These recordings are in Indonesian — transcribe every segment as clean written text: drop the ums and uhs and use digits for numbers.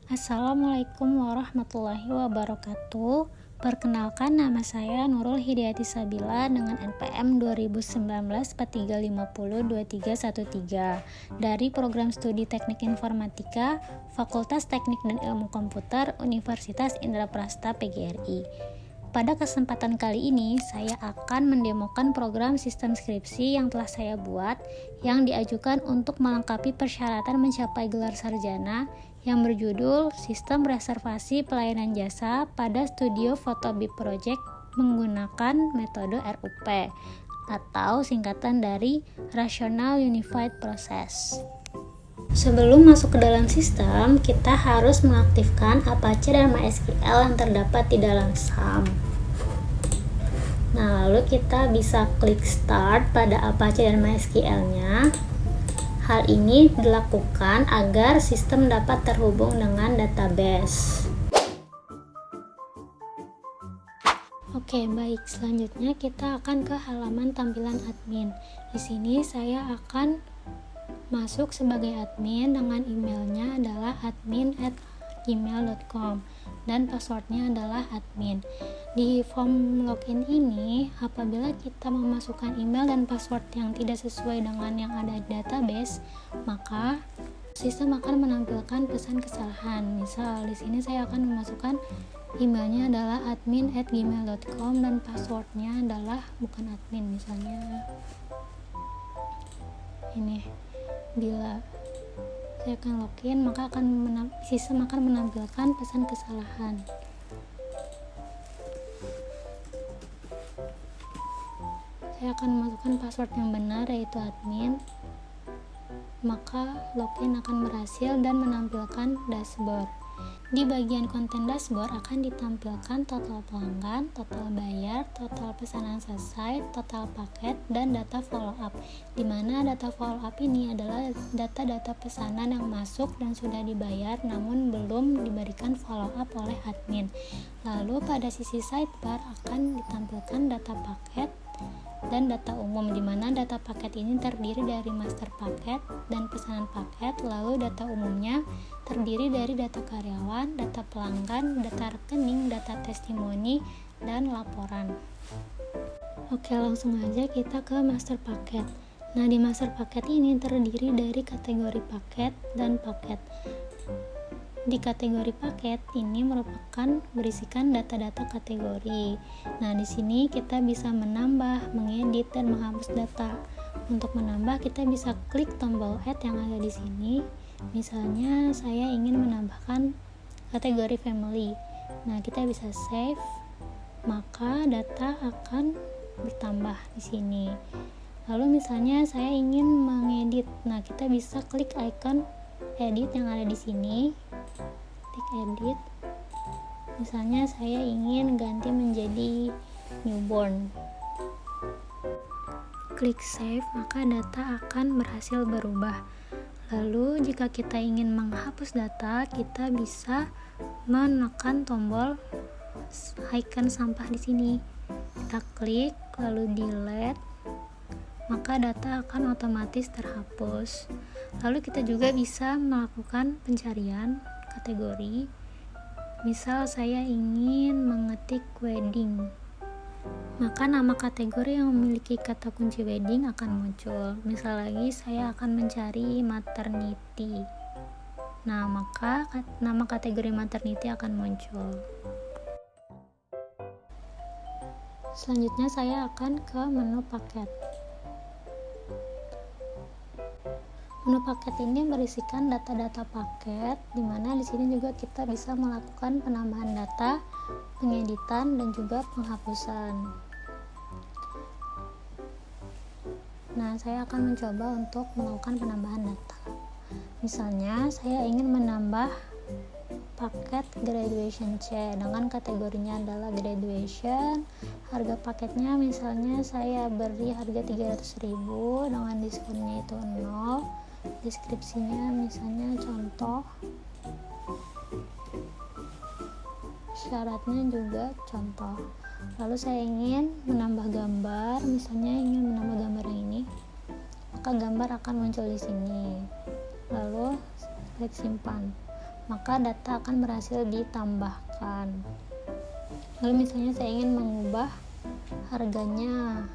Assalamualaikum warahmatullahi wabarakatuh. Perkenalkan, nama saya Nurul Hidayati Sabila dengan NPM 2019-4350-2313 dari Program Studi Teknik Informatika, Fakultas Teknik dan Ilmu Komputer, Universitas Indraprasta PGRI. Pada kesempatan kali ini, saya akan mendemokan program sistem skripsi yang telah saya buat yang diajukan untuk melengkapi persyaratan mencapai gelar sarjana yang berjudul Sistem Reservasi Pelayanan Jasa pada Studio Foto BIP Project menggunakan metode RUP atau singkatan dari Rational Unified Process. Sebelum masuk ke dalam sistem, kita harus mengaktifkan Apache dan MySQL yang terdapat di dalam SAM. Nah, lalu kita bisa klik Start pada Apache dan MySQL-nya. Hal ini dilakukan agar sistem dapat terhubung dengan database. Oke, baik. Selanjutnya kita akan ke halaman tampilan admin. Di sini saya akan masuk sebagai admin dengan emailnya adalah admin@gmail.com dan passwordnya adalah admin. Di form login ini, apabila kita memasukkan email dan password yang tidak sesuai dengan yang ada di database, maka sistem akan menampilkan pesan kesalahan. Misal di sini saya akan memasukkan emailnya adalah admin@gmail.com dan passwordnya adalah bukan admin, misalnya ini. Bila saya akan login, maka sistem akan menampilkan pesan kesalahan. Saya akan memasukkan password yang benar, yaitu admin, maka login akan berhasil dan menampilkan dashboard. Di bagian konten dashboard akan ditampilkan total pelanggan, total bayar, total pesanan selesai, total paket, dan data follow up. Di mana data follow up ini adalah data-data pesanan yang masuk dan sudah dibayar namun belum diberikan follow up oleh admin. Lalu pada sisi sidebar akan ditampilkan data paket dan data umum, di mana data paket ini terdiri dari master paket dan pesanan paket, lalu data umumnya terdiri dari data karyawan, data pelanggan, data rekening, data testimoni, dan laporan. Oke, langsung aja kita ke master paket. Nah, di master paket ini terdiri dari kategori paket dan paket. Di kategori paket ini merupakan berisikan data-data kategori. Nah, di sini kita bisa menambah, mengedit, dan menghapus data. Untuk menambah, kita bisa klik tombol add yang ada di sini. Misalnya saya ingin menambahkan kategori family. Nah, kita bisa save, maka data akan bertambah di sini. Lalu misalnya saya ingin mengedit. Nah, kita bisa klik icon edit yang ada di sini. Klik edit. Misalnya saya ingin ganti menjadi newborn. Klik save, maka data akan berhasil berubah. Lalu jika kita ingin menghapus data, kita bisa menekan tombol icon sampah di sini. Kita klik lalu delete, maka data akan otomatis terhapus. Lalu kita juga bisa melakukan pencarian kategori. Misal saya ingin mengetik wedding, maka nama kategori yang memiliki kata kunci wedding akan muncul. Misal lagi saya akan mencari maternity. Nah, maka nama kategori maternity akan muncul. Selanjutnya saya akan ke menu paket. Menu paket ini berisikan data-data paket, di mana di sini juga kita bisa melakukan penambahan data, pengeditan, dan juga penghapusan. Nah, saya akan mencoba untuk melakukan penambahan data. Misalnya, saya ingin menambah paket graduation C dengan kategorinya adalah graduation. Harga paketnya misalnya saya beri harga 300.000 dengan diskonnya itu 0. Deskripsinya misalnya contoh, syaratnya juga contoh. Lalu saya ingin menambah gambar, misalnya ingin menambah gambar yang ini, maka gambar akan muncul di sini. Lalu klik simpan. maka data akan berhasil ditambahkan. Lalu misalnya saya ingin mengubah harganya,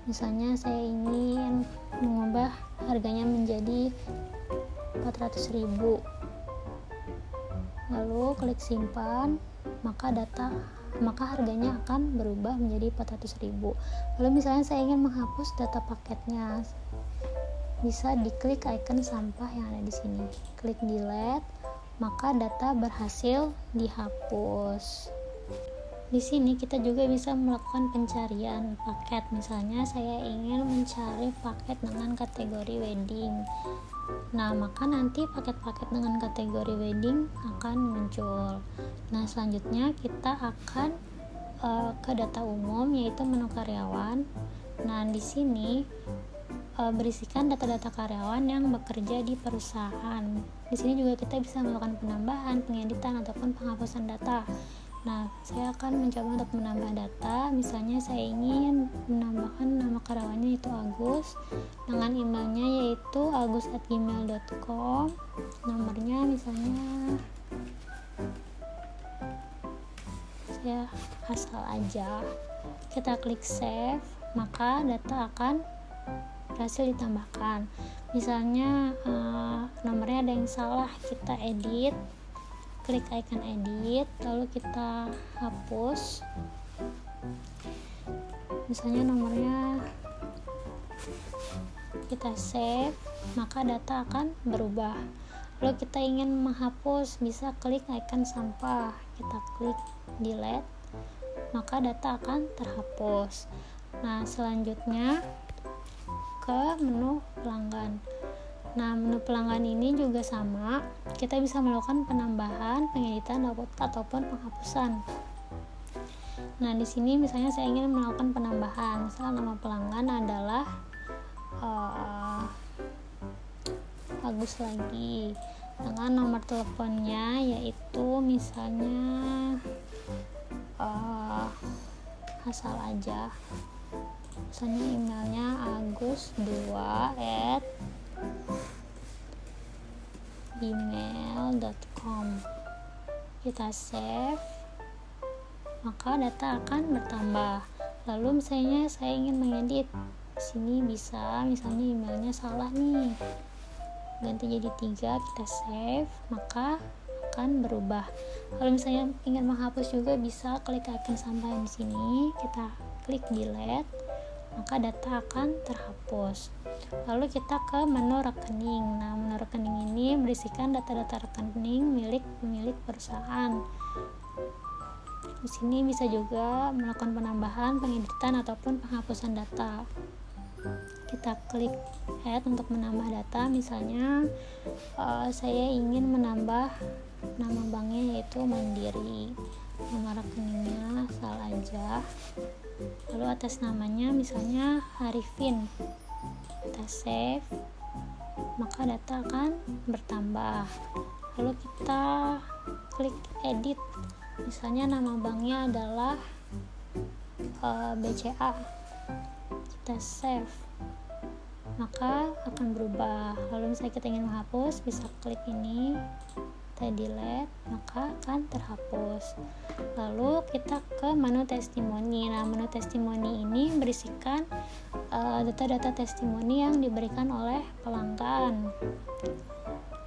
misalnya saya ingin mengubah harganya menjadi 400.000, lalu klik simpan, maka harganya akan berubah menjadi 400.000. Lalu misalnya saya ingin menghapus data paketnya, bisa diklik icon sampah yang ada di sini, klik delete, maka data berhasil dihapus. Di sini kita juga bisa melakukan pencarian paket. Misalnya saya ingin mencari paket dengan kategori wedding. Nah, maka nanti paket-paket dengan kategori wedding akan muncul. Nah, selanjutnya kita akan ke data umum, yaitu menu karyawan. Nah, di sini berisikan data-data karyawan yang bekerja di perusahaan. Di sini juga kita bisa melakukan penambahan, pengeditan, ataupun penghapusan data. Nah, saya akan mencoba untuk menambah data. Misalnya saya ingin menambahkan nama karyawannya yaitu Agus, dengan emailnya yaitu agus@gmail.com, nomornya misalnya saya asal aja. Kita klik save, maka data akan berhasil ditambahkan. Misalnya nomornya ada yang salah, kita edit, klik icon edit, lalu kita hapus. Misalnya nomornya kita save, maka data akan berubah. Lalu kita ingin menghapus, bisa klik icon sampah, kita klik delete, maka data akan terhapus. Nah, selanjutnya ke menu pelanggan. Nah, menu pelanggan ini juga sama, kita bisa melakukan penambahan, pengeditan, ataupun penghapusan. Nah, di sini misalnya saya ingin melakukan penambahan, misal nama pelanggan adalah Agus lagi, dengan nomor teleponnya yaitu misalnya asal aja, misalnya emailnya agus2@gmail.com. kita save, maka data akan bertambah. Lalu misalnya saya ingin mengedit, di sini bisa, misalnya emailnya salah nih, ganti jadi 3, kita save, maka akan berubah. Kalau misalnya ingin menghapus juga bisa, klik icon sampah yang di sini, kita klik delete, maka data akan terhapus. Lalu kita ke menu rekening. Nah, menu rekening ini berisikan data-data rekening milik pemilik perusahaan. Di sini bisa juga melakukan penambahan, pengeditan, ataupun penghapusan data. Kita klik add untuk menambah data. Misalnya saya ingin menambah nama banknya yaitu Mandiri, nomor rekeningnya asal aja, lalu atas namanya misalnya Arifin, kita save, maka data akan bertambah. Lalu kita klik edit, misalnya nama banknya adalah BCA, kita save, maka akan berubah. Lalu misalnya kita ingin menghapus, bisa klik ini, kita delete, maka akan terhapus. Lalu kita ke menu testimoni. Nah, menu testimoni ini berisikan data-data testimoni yang diberikan oleh pelanggan.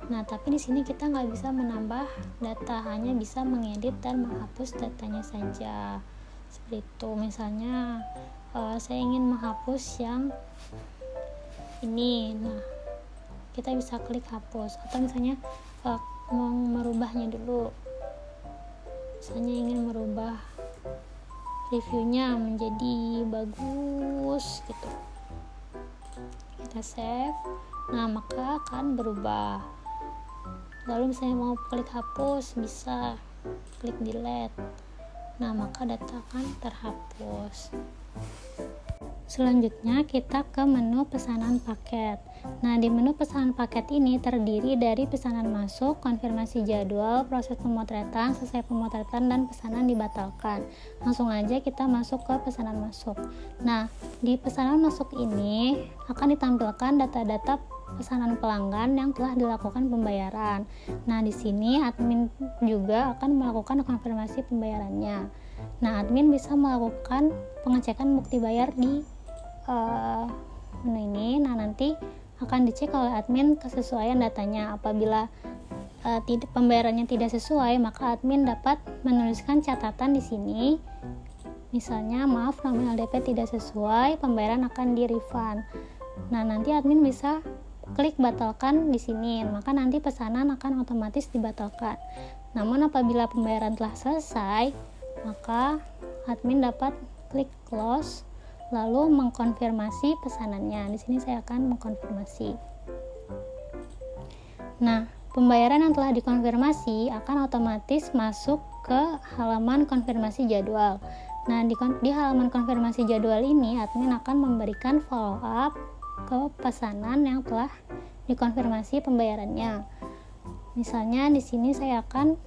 Nah, tapi di sini kita nggak bisa menambah data, hanya bisa mengedit dan menghapus datanya saja. Seperti itu. Misalnya saya ingin menghapus yang ini. Nah, kita bisa klik hapus, atau misalnya mau merubahnya dulu, misalnya ingin merubah reviewnya menjadi bagus gitu, kita save, nah maka akan berubah. Lalu misalnya mau klik hapus, bisa klik delete, nah maka data akan terhapus. Selanjutnya kita ke menu pesanan paket. Nah, di menu pesanan paket ini terdiri dari pesanan masuk, konfirmasi jadwal, proses pemotretan, selesai pemotretan, dan pesanan dibatalkan. Langsung aja kita masuk ke pesanan masuk. Nah, di pesanan masuk ini akan ditampilkan data-data pesanan pelanggan yang telah dilakukan pembayaran. Nah, di sini admin juga akan melakukan konfirmasi pembayarannya. Nah, admin bisa melakukan pengecekan bukti bayar di menu ini. Nah, nanti akan dicek oleh admin kesesuaian datanya. Apabila pembayarannya tidak sesuai, maka admin dapat menuliskan catatan di sini. Misalnya, maaf, nominal DP tidak sesuai, pembayaran akan di-refund. Nah, nanti admin bisa klik batalkan di sini, maka nanti pesanan akan otomatis dibatalkan. Namun apabila pembayaran telah selesai, maka admin dapat klik close lalu mengkonfirmasi pesanannya. Di sini saya akan mengkonfirmasi. Nah, pembayaran yang telah dikonfirmasi akan otomatis masuk ke halaman konfirmasi jadwal. Nah, di halaman konfirmasi jadwal ini admin akan memberikan follow up ke pesanan yang telah dikonfirmasi pembayarannya. Misalnya di sini saya akan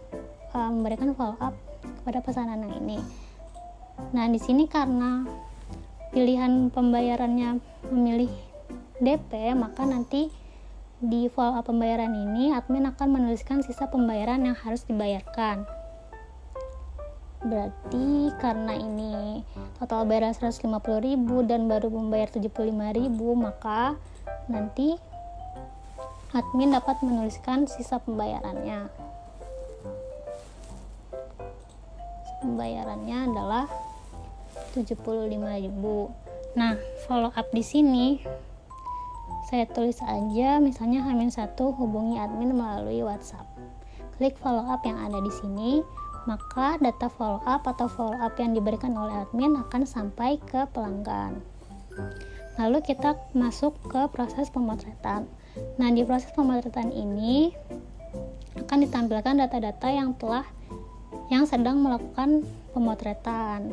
memberikan follow up kepada pesanan yang ini. Nah, di sini karena pilihan pembayarannya memilih DP, maka nanti di follow up pembayaran ini admin akan menuliskan sisa pembayaran yang harus dibayarkan. Berarti karena ini total bayar 150.000 dan baru membayar 75.000, maka nanti admin dapat menuliskan sisa pembayarannya. Pembayarannya adalah 75.000. Nah, follow up di sini saya tulis aja, misalnya H-1 hubungi admin melalui WhatsApp. Klik follow up yang ada di sini, maka data follow up atau follow up yang diberikan oleh admin akan sampai ke pelanggan. Lalu kita masuk ke proses pemotretan. Nah, di proses pemotretan ini akan ditampilkan data-data yang sedang melakukan pemotretan.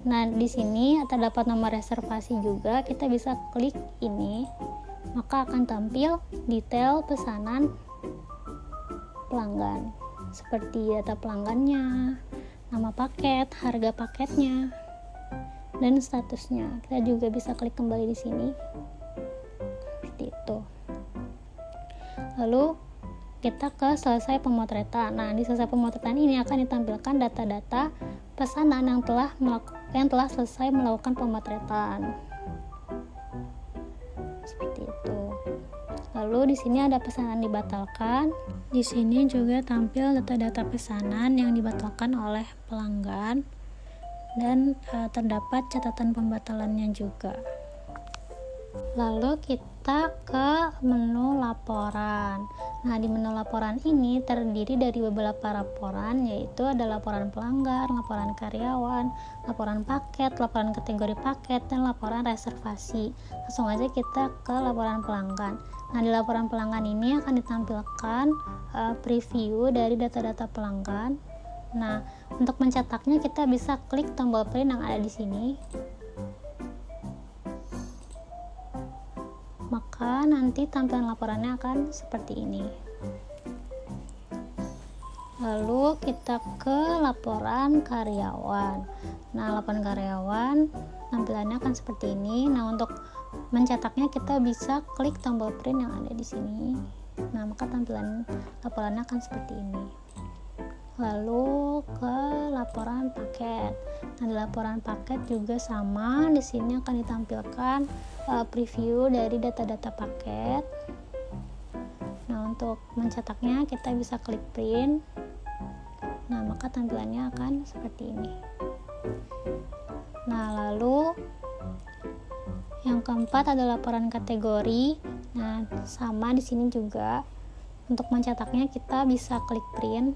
Nah, di sini terdapat nomor reservasi juga, kita bisa klik ini, maka akan tampil detail pesanan pelanggan, seperti data pelanggannya, nama paket, harga paketnya, dan statusnya. Kita juga bisa klik kembali di sini, seperti itu. Lalu kita ke selesai pemotretan. Nah, di selesai pemotretan ini akan ditampilkan data-data pesanan yang telah selesai melakukan pemotretan. Seperti itu. Lalu di sini ada pesanan dibatalkan. Di sini juga tampil data-data pesanan yang dibatalkan oleh pelanggan dan terdapat catatan pembatalannya juga. Lalu kita ke menu laporan. Nah, di menu laporan ini terdiri dari beberapa laporan, yaitu ada laporan pelanggan, laporan karyawan, laporan paket, laporan kategori paket, dan laporan reservasi. Langsung aja kita ke laporan pelanggan. Nah, di laporan pelanggan ini akan ditampilkan preview dari data-data pelanggan. Nah, untuk mencetaknya kita bisa klik tombol print yang ada di sini. Maka nanti tampilan laporannya akan seperti ini. Lalu kita ke laporan karyawan. Nah, laporan karyawan tampilannya akan seperti ini. Nah, untuk mencetaknya kita bisa klik tombol print yang ada di sini. Nah, maka tampilan laporannya akan seperti ini. Lalu ke laporan paket. Nah, di laporan paket juga sama. Di sini akan ditampilkan preview dari data-data paket. Nah, untuk mencetaknya kita bisa klik print. Nah, maka tampilannya akan seperti ini. Nah, lalu yang keempat adalah laporan kategori. Nah, sama di sini juga. Untuk mencetaknya kita bisa klik print.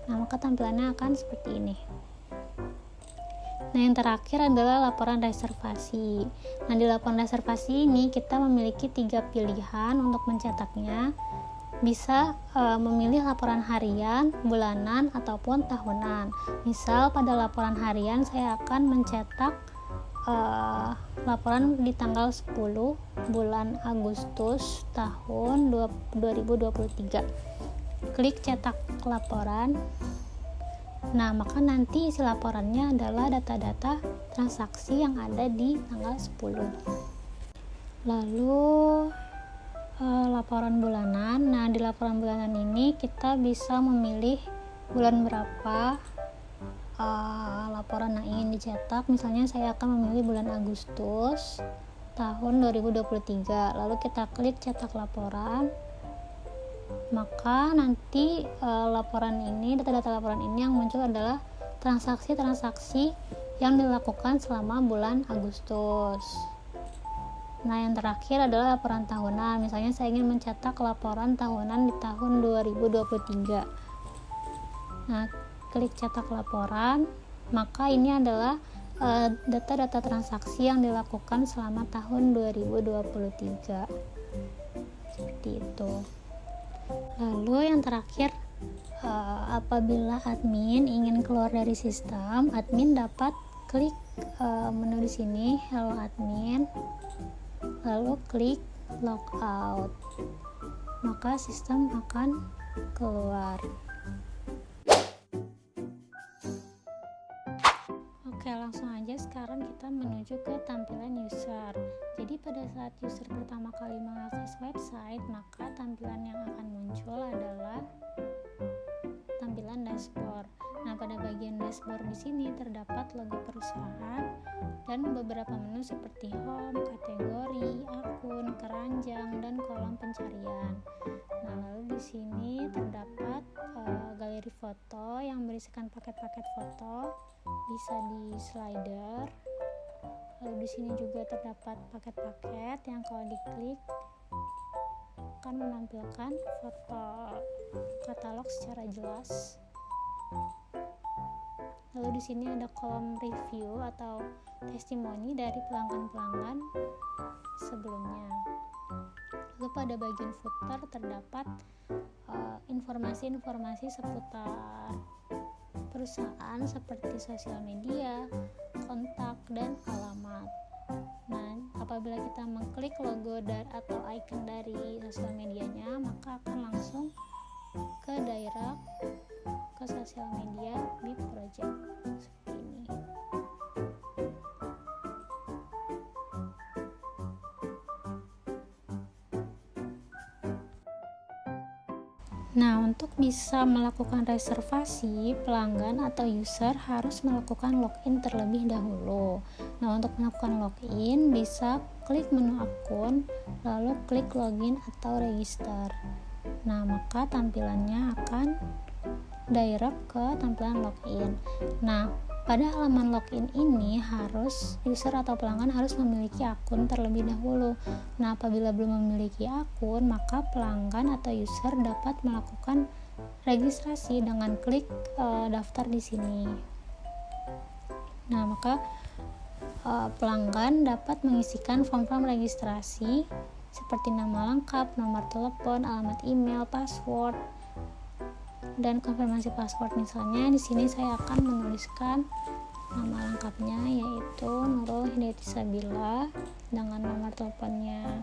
Nah, maka tampilannya akan seperti ini. Nah, yang terakhir adalah laporan reservasi. Nah, di laporan reservasi ini kita memiliki 3 pilihan untuk mencetaknya. Bisa memilih laporan harian, bulanan, ataupun tahunan. Misal pada laporan harian saya akan mencetak laporan di tanggal 10 bulan Agustus tahun 2023. Klik cetak laporan. Nah, maka nanti isi laporannya adalah data-data transaksi yang ada di tanggal 10. Lalu laporan bulanan. Nah, di laporan bulanan ini kita bisa memilih bulan berapa laporan yang ingin dicetak. Misalnya saya akan memilih bulan Agustus tahun 2023. Lalu kita klik cetak laporan. Maka nanti data-data laporan ini yang muncul adalah transaksi-transaksi yang dilakukan selama bulan Agustus. Nah, yang terakhir adalah laporan tahunan. Misalnya saya ingin mencetak laporan tahunan di tahun 2023. Nah, klik cetak laporan, maka ini adalah data-data transaksi yang dilakukan selama tahun 2023. Seperti itu. Lalu yang terakhir, apabila admin ingin keluar dari sistem, admin dapat klik menu di sini, Hello Admin, lalu klik Logout, maka sistem akan keluar. Oke, langsung aja sekarang kita menuju ke tampilan user. Jadi pada saat user pertama kali mengakses website, maka tampilan yang akan muncul adalah tampilan dashboard. Nah, pada bagian dashboard di sini terdapat logo perusahaan dan beberapa menu seperti home, kategori, akun, keranjang, dan kolom pencarian. Nah, lalu di sini terdapat galeri foto yang berisikan paket-paket foto, bisa di slider. Lalu di sini juga terdapat paket-paket yang kalau diklik akan menampilkan foto katalog secara jelas. Lalu di sini ada kolom review atau testimoni dari pelanggan-pelanggan sebelumnya. Lalu pada bagian footer terdapat informasi-informasi seputar perusahaan seperti sosial media, kontak, dan alamat. Nah, apabila kita mengklik logo atau icon dari sosial medianya, maka akan langsung ke direct ke sosial media BIP Project seperti ini. Nah, untuk bisa melakukan reservasi, pelanggan atau user harus melakukan login terlebih dahulu. Nah, untuk melakukan login, bisa klik menu akun, lalu klik login atau register. Nah, maka tampilannya akan direct ke tampilan login. Nah, pada halaman login ini user atau pelanggan harus memiliki akun terlebih dahulu. Nah, apabila belum memiliki akun, maka pelanggan atau user dapat melakukan registrasi dengan klik daftar di sini. Nah, maka pelanggan dapat mengisikan form-form registrasi seperti nama lengkap, nomor telepon, alamat email, password, dan konfirmasi password. Misalnya di sini saya akan menuliskan nama lengkapnya, yaitu Nurul Hidayati Sabila, dengan nomor teleponnya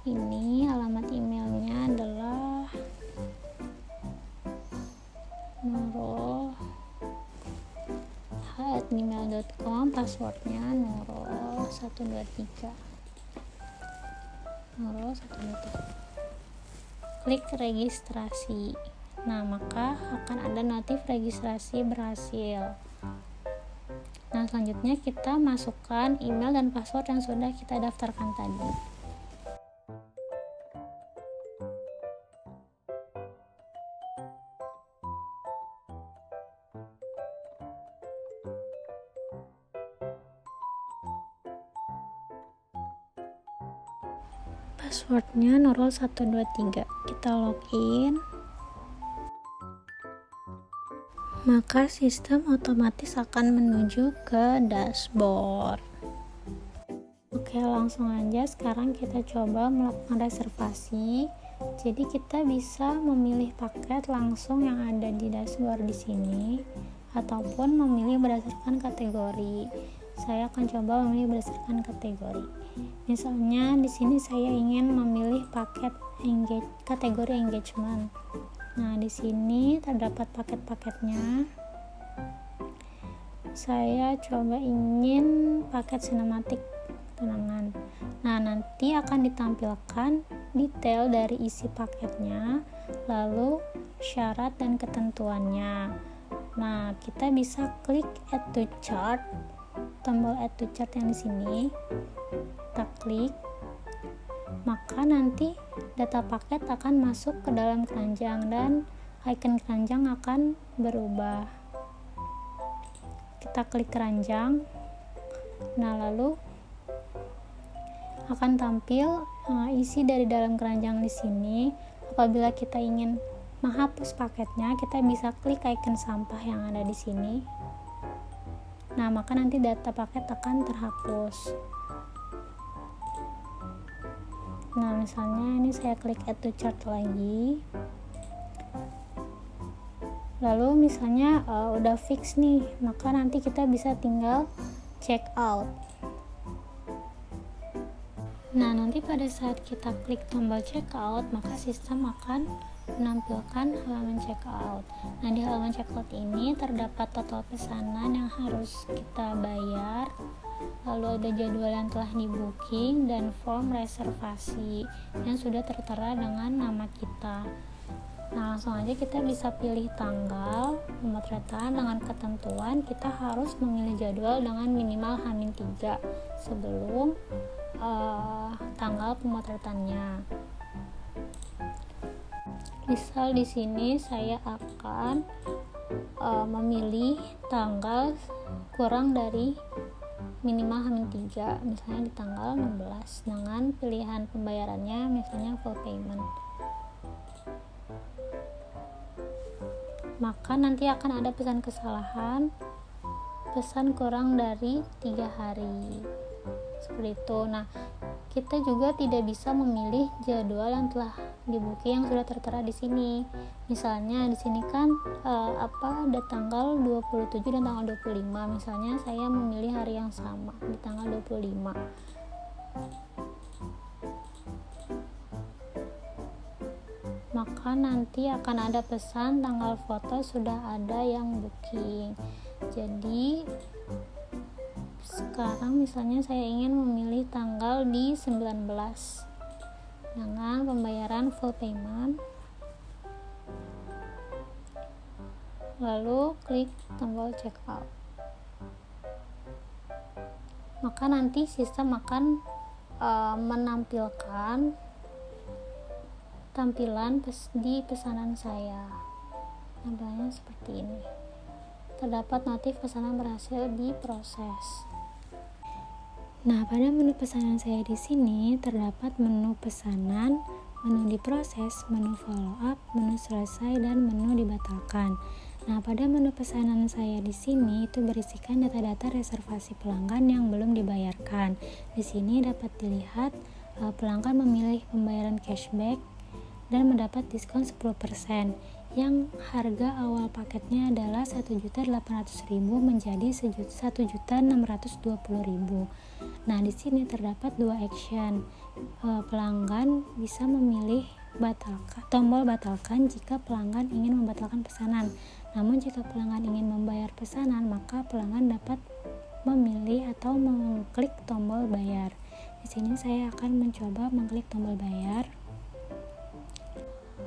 ini, alamat emailnya adalah nurul@gmail.com, passwordnya Nurul123. Klik registrasi. Nah, maka akan ada notif registrasi berhasil. Nah, selanjutnya kita masukkan email dan password yang sudah kita daftarkan tadi. Passwordnya Nurul123. Kita login. Maka sistem otomatis akan menuju ke dashboard. Oke, langsung aja sekarang kita coba melakukan reservasi. Jadi kita bisa memilih paket langsung yang ada di dashboard di sini, ataupun memilih berdasarkan kategori. Saya akan coba memilih berdasarkan kategori. Misalnya di sini saya ingin memilih paket kategori engagement. Nah, di sini terdapat paket-paketnya. Saya coba ingin paket sinematik kenangan. Nah, nanti akan ditampilkan detail dari isi paketnya, lalu syarat dan ketentuannya. Nah, kita bisa klik add to chart, tombol add to chart yang di sini. Kita klik, maka nanti data paket akan masuk ke dalam keranjang dan icon keranjang akan berubah. Kita klik keranjang. Nah, lalu akan tampil isi dari dalam keranjang di sini. Apabila kita ingin menghapus paketnya, kita bisa klik icon sampah yang ada di sini. Nah, maka nanti data paket akan terhapus. Nah, misalnya ini saya klik add to chart lagi. Lalu misalnya udah fix nih, maka nanti kita bisa tinggal check out. Nah, nanti pada saat kita klik tombol check out, maka sistem akan menampilkan halaman check out. Nah, di halaman check out ini terdapat total pesanan yang harus kita bayar, lalu ada jadwal yang telah di booking dan form reservasi yang sudah tertera dengan nama kita. Nah, langsung aja kita bisa pilih tanggal pemotretan. Dengan ketentuan kita harus memilih jadwal dengan minimal H-3 sebelum tanggal pemotretannya. Misal di sini saya akan memilih tanggal kurang dari minimal H-3, misalnya di tanggal 16 dengan pilihan pembayarannya misalnya full payment. Maka nanti akan ada pesan kesalahan, pesan kurang dari 3 hari, seperti itu. Nah, kita juga tidak bisa memilih jadwal yang telah di booking yang sudah tertera di sini. Misalnya di sini kan ada tanggal 27 dan tanggal 25. Misalnya saya memilih hari yang sama di tanggal 25. Maka nanti akan ada pesan tanggal foto sudah ada yang booking. Jadi sekarang misalnya saya ingin memilih tanggal di 19 dengan pembayaran full payment, lalu klik tombol check out. Maka nanti sistem akan menampilkan tampilan di pesanan saya. Tampilannya seperti ini. Terdapat notif pesanan berhasil diproses. Nah, pada menu pesanan saya di sini terdapat menu pesanan, menu diproses, menu follow up, menu selesai, dan menu dibatalkan. Nah, pada menu pesanan saya di sini itu berisikan data-data reservasi pelanggan yang belum dibayarkan. Di sini dapat dilihat pelanggan memilih pembayaran cashback dan mendapat diskon 10%, yang harga awal paketnya adalah 1.800.000 menjadi 1.620.000. Nah, di sini terdapat 2 action. Pelanggan bisa memilih tombol batalkan jika pelanggan ingin membatalkan pesanan. Namun jika pelanggan ingin membayar pesanan, maka pelanggan dapat memilih atau mengklik tombol bayar. Di sini saya akan mencoba mengklik tombol bayar.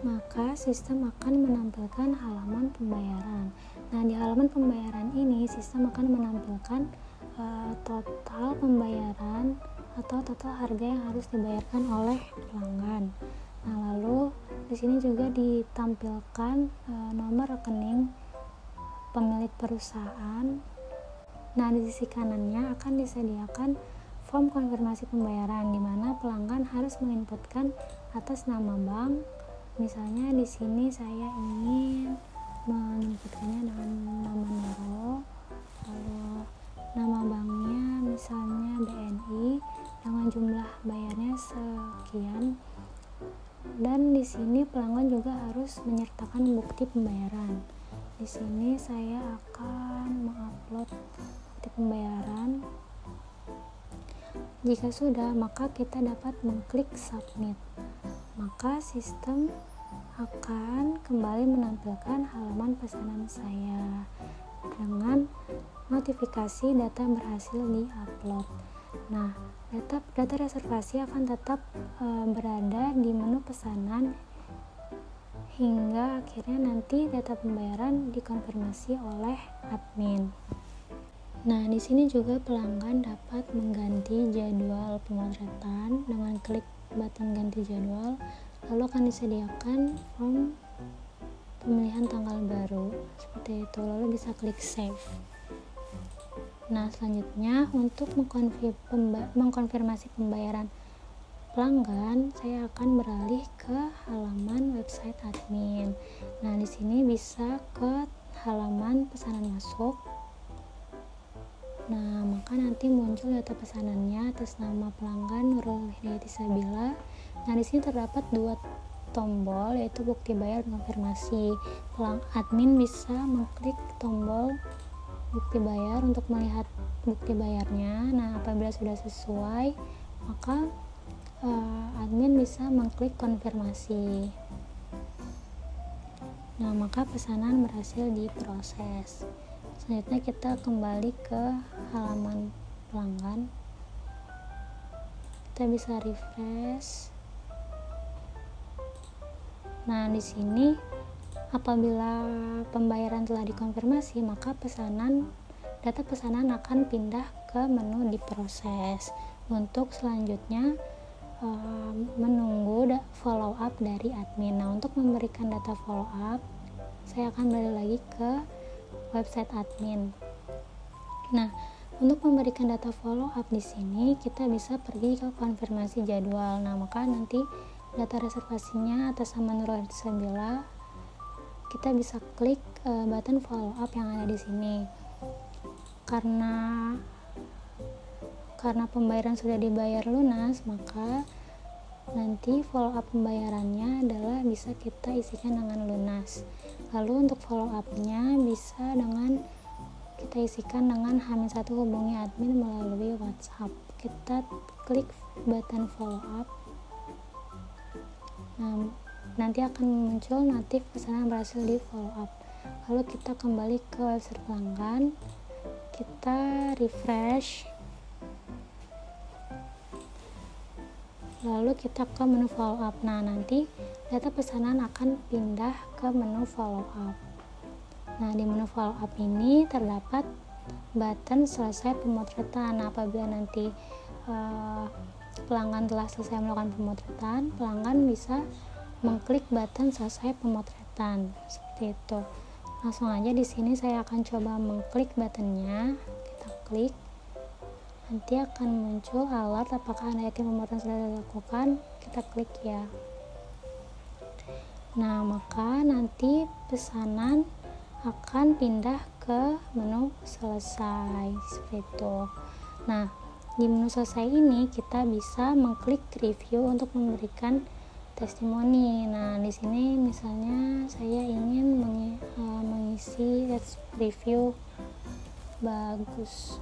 Maka sistem akan menampilkan halaman pembayaran. Nah, di halaman pembayaran ini sistem akan menampilkan total pembayaran atau total harga yang harus dibayarkan oleh pelanggan. Nah, lalu di sini juga ditampilkan nomor rekening pemilik perusahaan. Nah, di sisi kanannya akan disediakan form konfirmasi pembayaran di mana pelanggan harus menginputkan atas nama bank. Misalnya di sini saya ingin menginputkannya dengan nama Nero, lalu nama banknya misalnya BNI dengan jumlah bayarnya sekian, dan di sini pelanggan juga harus menyertakan bukti pembayaran. Di sini saya akan mengupload bukti pembayaran. Jika sudah, maka kita dapat mengklik submit. Maka sistem akan kembali menampilkan halaman pesanan saya dengan notifikasi data berhasil diupload. Nah, data reservasi akan tetap berada di menu pesanan hingga akhirnya nanti data pembayaran dikonfirmasi oleh admin. Nah, di sini juga pelanggan dapat mengganti jadwal pemotretan dengan klik button ganti jadwal, lalu akan disediakan form pemilihan tanggal baru seperti itu, lalu bisa klik save. Nah, selanjutnya untuk mengkonfirmasi pembayaran pelanggan, saya akan beralih ke halaman website admin. Nah, di sini bisa ke halaman pesanan masuk. Nah, maka nanti muncul data pesanannya atas nama pelanggan Nurul Hidayati Sabila. Nah, di sini terdapat dua tombol, yaitu bukti bayar dan konfirmasi. Admin bisa mengklik tombol bukti bayar untuk melihat bukti bayarnya. Nah, apabila sudah sesuai, maka admin bisa mengklik konfirmasi. Nah, maka pesanan berhasil diproses. Selanjutnya kita kembali ke halaman pelanggan. Kita bisa refresh. Nah, di sini apabila pembayaran telah dikonfirmasi, maka data pesanan akan pindah ke menu diproses. Untuk selanjutnya menunggu follow up dari admin. Nah, untuk memberikan data follow up, saya akan balik lagi ke website admin. Nah, untuk memberikan data follow up di sini kita bisa pergi ke konfirmasi jadwal. Nah, maka nanti data reservasinya atas nama Nurul Hidayati Sabila, kita bisa klik button follow up yang ada di sini. Karena pembayaran sudah dibayar lunas, maka nanti follow up pembayarannya adalah bisa kita isikan dengan lunas. Lalu untuk follow up-nya bisa kita isikan dengan H-1 hubungi admin melalui WhatsApp. Kita klik button follow up. Nah, nanti akan muncul notif pesanan berhasil di follow up. Lalu kita kembali ke website pelanggan, kita refresh, lalu kita ke menu follow up. Nah, nanti data pesanan akan pindah ke menu follow up. Nah, di menu follow up ini terdapat button selesai pemotretan. Nah, apabila nanti pelanggan telah selesai melakukan pemotretan, pelanggan bisa mengklik button selesai pemotretan seperti itu. Langsung aja di sini saya akan coba mengklik buttonnya. Kita klik, nanti akan muncul alert apakah Anda yakin pemotretan sudah dilakukan. Kita klik ya. Nah, maka nanti pesanan akan pindah ke menu selesai seperti itu. Nah, di menu selesai ini kita bisa mengklik review untuk memberikan testimoni. Nah, di sini misalnya saya ingin mengisi review bagus,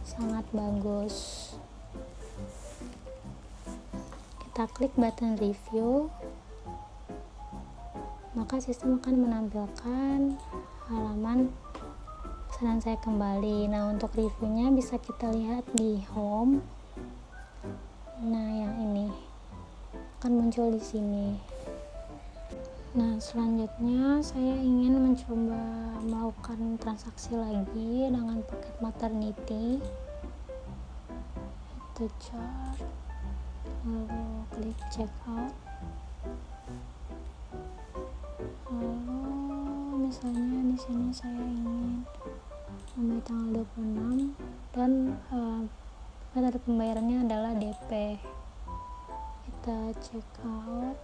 sangat bagus. Kita klik button review, maka sistem akan menampilkan halaman pesanan saya kembali. Nah, untuk reviewnya bisa kita lihat di home. Nah, yang ini akan muncul di sini. Nah, selanjutnya saya ingin mencoba melakukan transaksi lagi dengan paket maternity. Itu chart, lalu klik checkout. Lalu misalnya di sini saya ingin memilih tanggal 26 dan metode pembayarannya adalah DP. Kita check out.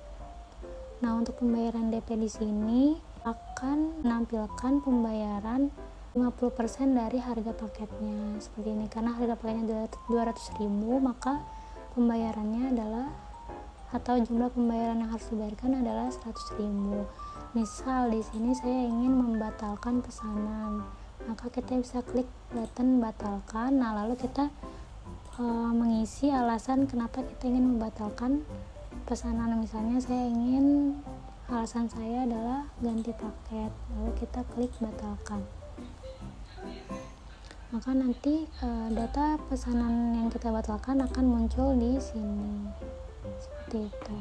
Nah, untuk pembayaran DP di sini akan menampilkan pembayaran 50% dari harga paketnya seperti ini. Karena harga paketnya 200.000, maka pembayarannya adalah atau jumlah pembayaran yang harus dibayarkan adalah 100.000. Misal di sini saya ingin membatalkan pesanan, maka kita bisa klik button batalkan. Nah, lalu kita mengisi alasan kenapa kita ingin membatalkan pesanan. Misalnya alasan saya adalah ganti paket, lalu kita klik batalkan. maka nanti data pesanan yang kita batalkan akan muncul di sini seperti itu.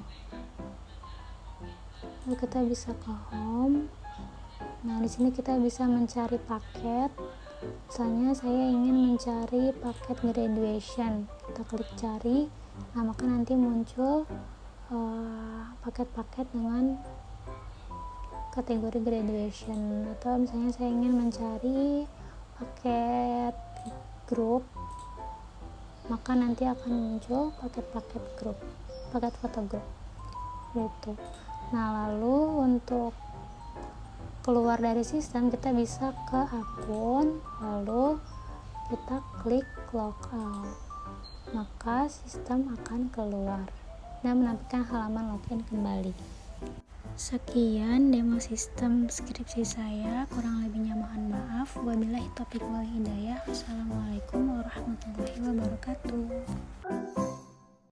Lalu kita bisa ke home. Nah, di sini kita bisa mencari paket. Misalnya saya ingin mencari paket graduation, kita klik cari. Nah, maka nanti muncul paket-paket dengan kategori graduation. Atau misalnya saya ingin mencari paket grup, maka nanti akan muncul paket-paket grup, paket foto grup gitu. Nah, lalu untuk keluar dari sistem kita bisa ke akun, lalu kita klik logout, maka sistem akan keluar dan menampilkan halaman login kembali. Sekian demo sistem skripsi saya, kurang lebihnya mohon maaf. Wabillahi taufiq wal hidayah. Wassalamualaikum warahmatullahi wabarakatuh.